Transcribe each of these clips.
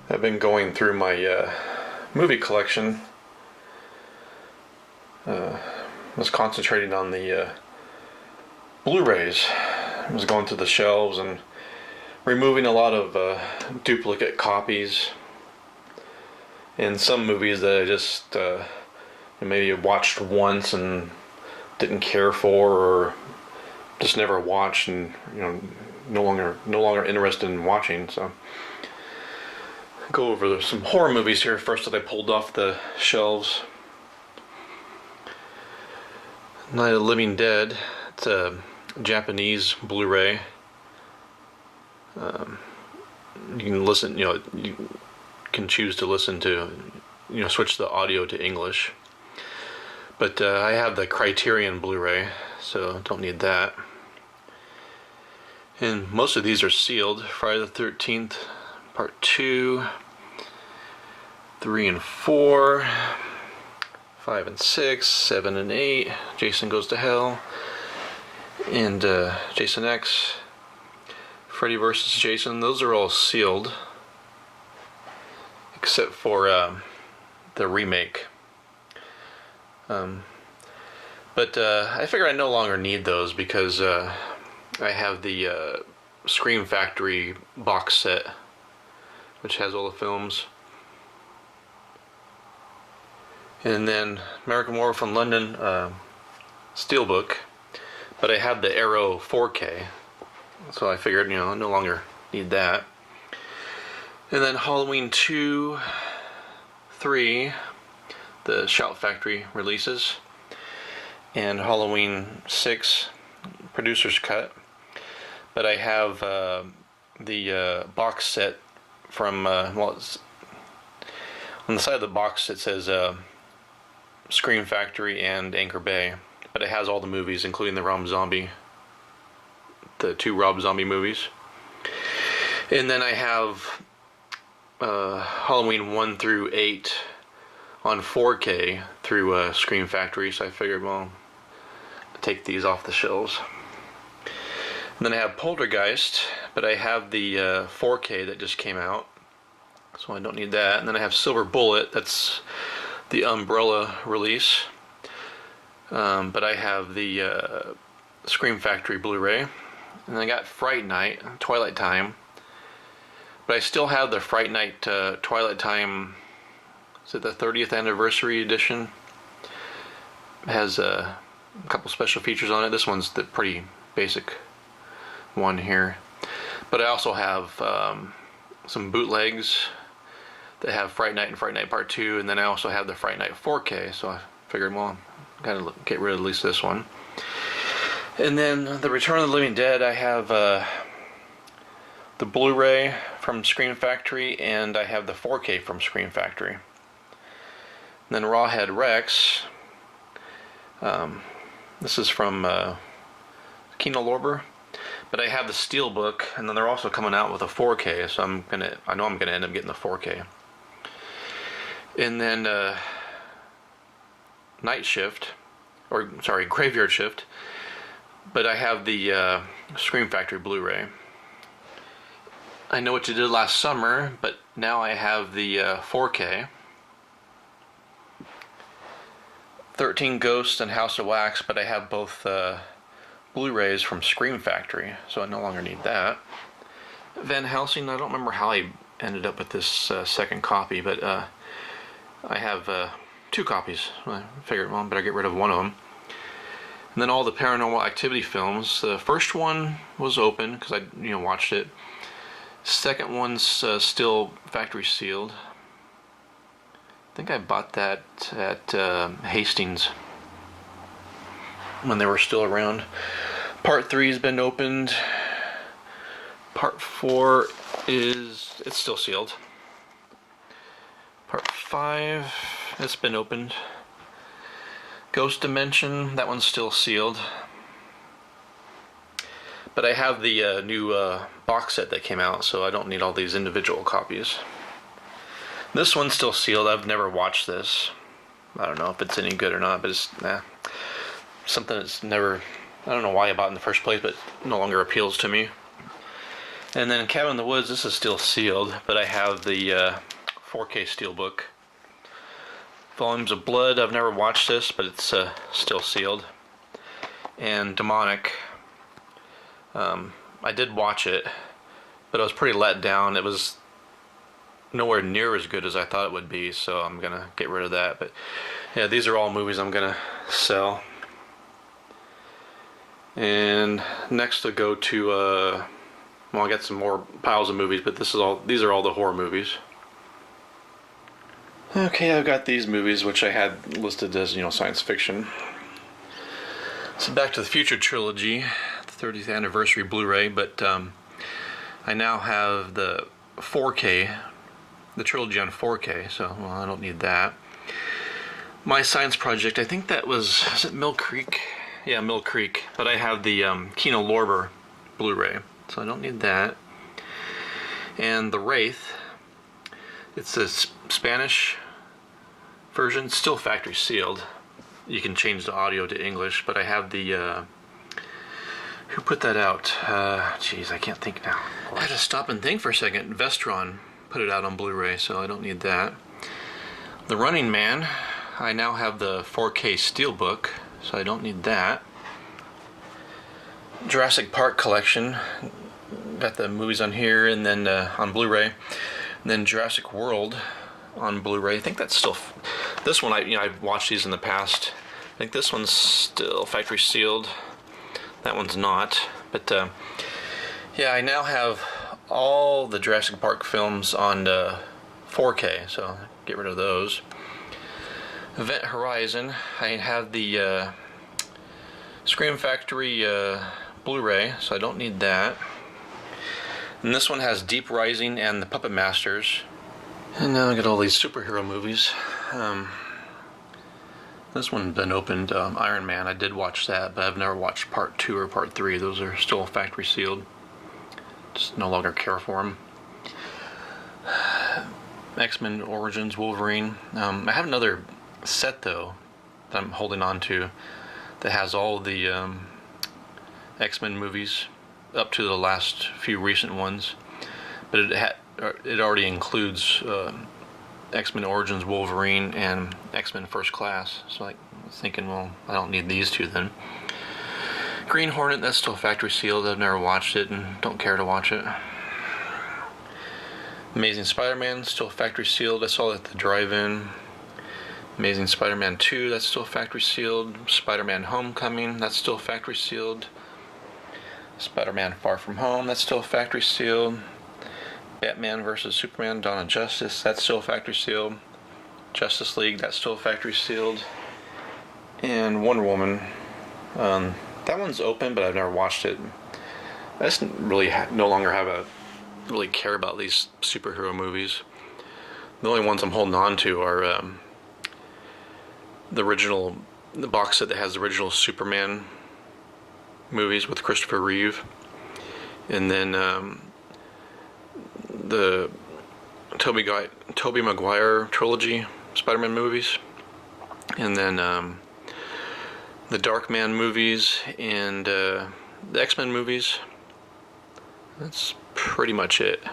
I've been going through my movie collection. Was concentrating on the Blu-rays. I was going through the shelves and removing a lot of duplicate copies, and some movies that I just maybe watched once and didn't care for, or just never watched, and no longer interested in watching. So go over some horror movies here first that I pulled off the shelves. Night of the Living Dead. It's a Japanese Blu-ray. You can listen. You can choose to listen to. Switch the audio to English. But I have the Criterion Blu-ray, so don't need that. And most of these are sealed. Friday the 13th. Part 2, 3 and 4, 5 and 6, 7 and 8, Jason Goes to Hell, and Jason X, Freddy vs. Jason. Those are all sealed, except for the remake. But I figure I no longer need those because I have the Scream Factory box set, which has all the films. And then American Werewolf in London Steelbook, but I have the Arrow 4K, so I figured I no longer need that. And then Halloween 2, 3, the Shout Factory releases, and Halloween 6, Producer's Cut. But I have the box set from on the side of the box it says Scream Factory and Anchor Bay, but it has all the movies, including the 2 Rob Zombie movies. And then I have Halloween 1 through 8 on 4K through Scream Factory, so I figured, well, take these off the shelves. And then I have Poltergeist, but I have the 4K that just came out, so I don't need that. And then I have Silver Bullet, that's the Umbrella release. But I have the Scream Factory Blu-ray. And I got Fright Night, Twilight Time. But I still have the Fright Night Twilight Time, is it the 30th anniversary edition? It has a couple special features on it. This one's the pretty basic one here. But I also have some bootlegs that have Fright Night and Fright Night Part 2, and then I also have the Fright Night 4K, so I figured, well, I'm gotta get rid of at least this one. And then the Return of the Living Dead, I have the Blu-ray from Scream Factory, and I have the 4K from Scream Factory. And then Rawhead Rex, this is from Kino Lorber. But I have the Steelbook, and then they're also coming out with a 4K, so I know I'm gonna end up getting the 4K. And then Night Shift, or sorry, Graveyard Shift. But I have the Scream Factory Blu-ray. I Know What You Did Last Summer, but now I have the 4K. 13 Ghosts and House of Wax, but I have both Blu-rays from Scream Factory, so I no longer need that. Van Helsing, I don't remember how I ended up with this second copy, but I have 2 copies. I figured, well, I better get rid of one of them. And then all the Paranormal Activity films. The first one was open because I watched it. Second one's still factory sealed. I think I bought that at Hastings when they were still around. Part 3 has been opened. Part 4 it's still sealed. Part 5, it's been opened. Ghost Dimension, that one's still sealed. But I have the new box set that came out, so I don't need all these individual copies. This one's still sealed. I've never watched this. I don't know if it's any good or not, but it's something that's never I don't know why I bought it in the first place, but no longer appeals to me. And then Cabin in the Woods, this is still sealed, but I have the 4K steelbook. Volumes of Blood, I've never watched this, but it's still sealed. And Demonic, I did watch it, but I was pretty let down. It was nowhere near as good as I thought it would be, so I'm gonna get rid of that. But yeah, these are all movies I'm gonna sell. And next I'll go to well, I got some more piles of movies, but these are all the horror movies. Okay, I've got these movies which I had listed as, science fiction. So Back to the Future trilogy, the 30th anniversary Blu-ray, but I now have the 4K, the trilogy on 4K, so well, I don't need that. My Science Project, I think that is it Mill Creek? Yeah, Mill Creek, but I have the Kino Lorber Blu-ray, so I don't need that. And The Wraith, it's a Spanish version, still factory sealed. You can change the audio to English, but I have the who put that out? Jeez, I can't think now. I had to stop and think for a second. Vestron put it out on Blu-ray, so I don't need that. The Running Man, I now have the 4K steelbook, so I don't need that. Jurassic Park collection, got the movies on here, and then on Blu-ray, and then Jurassic World on Blu-ray. I think that's still this one. I've watched these in the past. I think this one's still factory sealed. That one's not. But yeah, I now have all the Jurassic Park films on 4K, so get rid of those. Event Horizon, I have the Scream Factory Blu-ray, so I don't need that. And this one has Deep Rising and the Puppet Masters. And now I got all these superhero movies. This one's been opened, Iron Man. I did watch that, but I've never watched part 2 or part 3. Those are still factory sealed. Just no longer care for them. X-Men Origins Wolverine. I have another set though that I'm holding on to that has all the X-Men movies up to the last few recent ones, but it already includes X-Men Origins Wolverine and X-Men First Class. So I was thinking, well, I don't need these two then. Green Hornet, that's still factory sealed. I've never watched it and don't care to watch it. Amazing Spider-Man, still factory sealed. I saw it at the drive-in. Amazing Spider-Man 2, that's still factory sealed. Spider-Man Homecoming, that's still factory sealed. Spider-Man Far From Home, that's still factory sealed. Batman vs. Superman, Dawn of Justice, that's still factory sealed. Justice League, that's still factory sealed. And Wonder Woman, that one's open, but I've never watched it. I just really no longer really care about these superhero movies. The only ones I'm holding on to are the box set that has the original Superman movies with Christopher Reeve, and then the Tobey Maguire trilogy Spider-Man movies, and then the Darkman movies and the X-Men movies. That's pretty much it.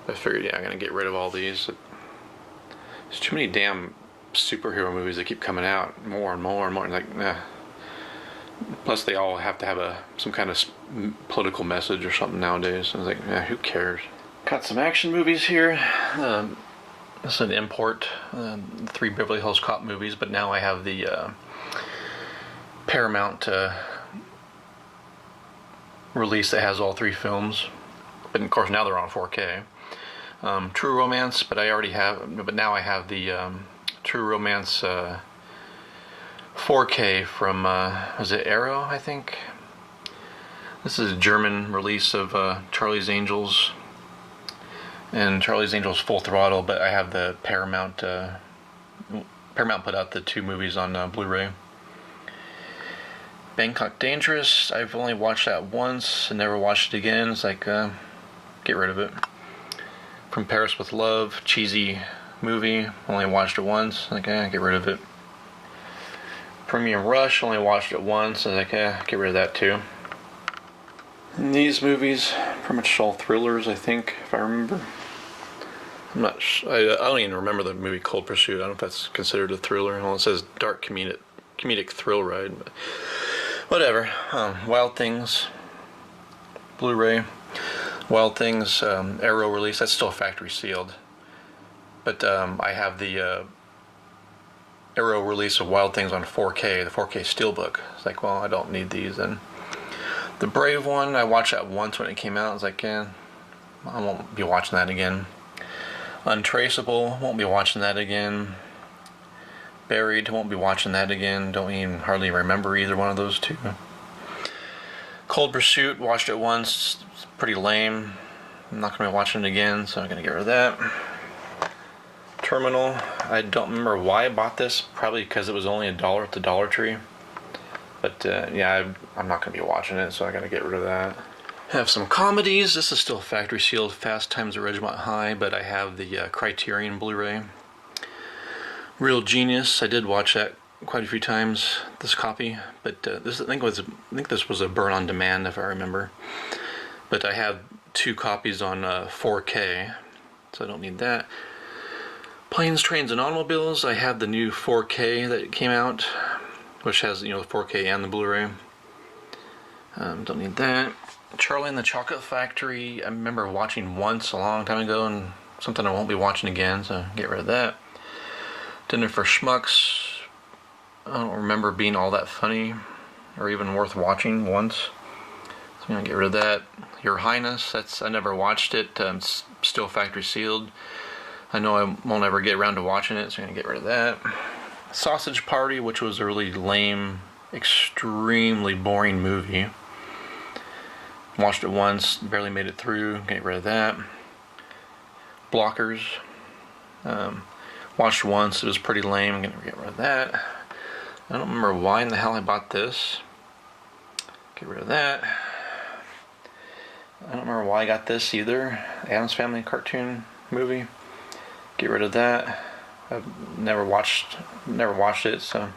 I figured, yeah, I'm gonna get rid of all these. There's too many damn superhero movies that keep coming out, more and more and more. Like, nah. Plus, they all have to have some kind of political message or something nowadays. I was like, yeah, who cares? Got some action movies here. This is an import, the 3 Beverly Hills Cop movies, but now I have the Paramount release that has all 3 films. But of course now they're on 4K. True Romance, but now I have the True Romance 4K from was it Arrow, I think. This is a German release of Charlie's Angels and Charlie's Angels Full Throttle, but I have the Paramount put out the 2 movies on Blu-ray. Bangkok Dangerous, I've only watched that once and never watched it again. It's like, get rid of it. From Paris with Love, cheesy movie, only watched it once. Like, get rid of it. Premium Rush, only watched it once. I was like, get rid of that too. And these movies, pretty much all thrillers, I think, if I remember. I'm not I don't even remember the movie Cold Pursuit. I don't know if that's considered a thriller. Well, it says dark comedic thrill ride, but whatever. Wild Things, Blu-ray. Wild Things, Arrow release. That's still factory sealed. But I have the Arrow release of Wild Things on 4K, the 4K Steelbook. It's like, well, I don't need these then. The Brave one, I watched that once when it came out. I was like, I won't be watching that again. Untraceable, won't be watching that again. Buried, won't be watching that again. Don't even hardly remember either one of those two. Cold Pursuit, watched it once. It's pretty lame. I'm not going to be watching it again, so I'm going to get rid of that. Terminal, I don't remember why I bought this. Probably because it was only $1 at the Dollar Tree. But yeah, I'm not going to be watching it, so I got to get rid of that. Have some comedies. This is still factory sealed. Fast Times at Ridgemont High, but I have the Criterion Blu-ray. Real Genius. I did watch that quite a few times. This copy, but this I think this was a burn on demand, if I remember. But I have 2 copies on 4K, so I don't need that. Planes, Trains, and Automobiles. I have the new 4K that came out, which has the 4K and the Blu-ray. Don't need that. Charlie and the Chocolate Factory, I remember watching once a long time ago, and something I won't be watching again, so get rid of that. Dinner for Schmucks, I don't remember being all that funny, or even worth watching once, so I'm gonna get rid of that. Your Highness, I never watched it, it's still factory sealed. I know I won't ever get around to watching it, so I'm gonna get rid of that. Sausage Party, which was a really lame, extremely boring movie. Watched it once, barely made it through, get rid of that. Blockers, watched once, it was pretty lame, I'm gonna get rid of that. I don't remember why in the hell I bought this. Get rid of that. I don't remember why I got this either. Addams Family cartoon movie. Get rid of that. I've never watched it, so.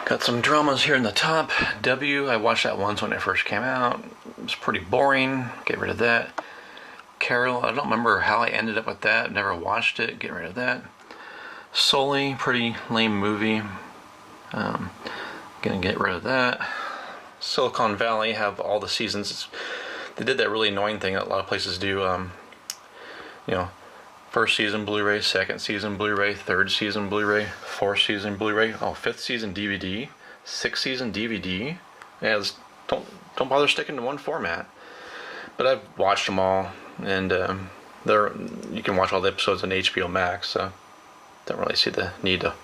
Got some dramas here in the top. W, I watched that once when it first came out. It was pretty boring. Get rid of that. Carol, I don't remember how I ended up with that. Never watched it. Get rid of that. Sully, pretty lame movie. Gonna get rid of that. Silicon Valley, have all the seasons. They did that really annoying thing that a lot of places do. First season Blu-ray, second season Blu-ray, third season Blu-ray, fourth season Blu-ray, fifth season DVD, sixth season DVD. Yeah, don't bother sticking to one format. But I've watched them all, and you can watch all the episodes on HBO Max, so don't really see the need to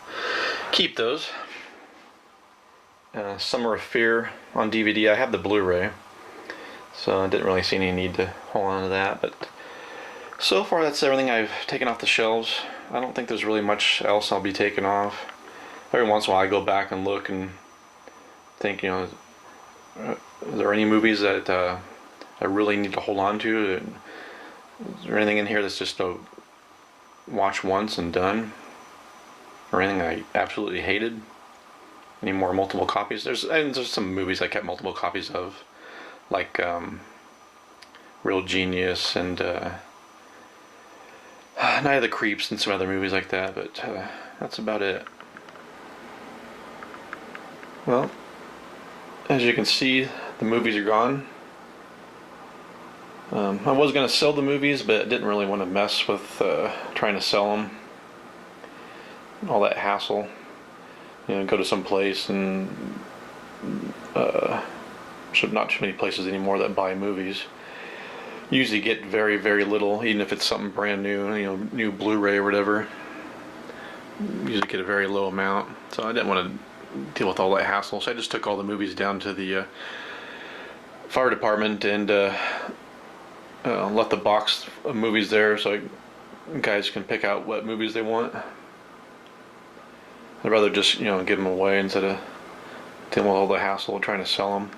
keep those. Summer of Fear on DVD. I have the Blu-ray, so I didn't really see any need to hold on to that, but so far that's everything I've taken off the shelves. I don't think there's really much else I'll be taking off. Every once in a while I go back and look and think, is there any movies that I really need to hold on to? Is there anything in here that's just a watch once and done? Or anything I absolutely hated? Any more multiple copies? There's some movies I kept multiple copies of, like Real Genius and Night of the Creeps and some other movies like that, but that's about it. Well, as you can see, the movies are gone. I was going to sell the movies, but I didn't really want to mess with trying to sell them. All that hassle. Go to some place and not too many places anymore that buy movies. Usually get very, very little, even if it's something brand new, new Blu-ray or whatever. Usually get a very low amount, so I didn't want to deal with all that hassle. So I just took all the movies down to the fire department and left the box of movies there, so guys can pick out what movies they want. I'd rather just give them away instead of dealing with all the hassle of trying to sell them.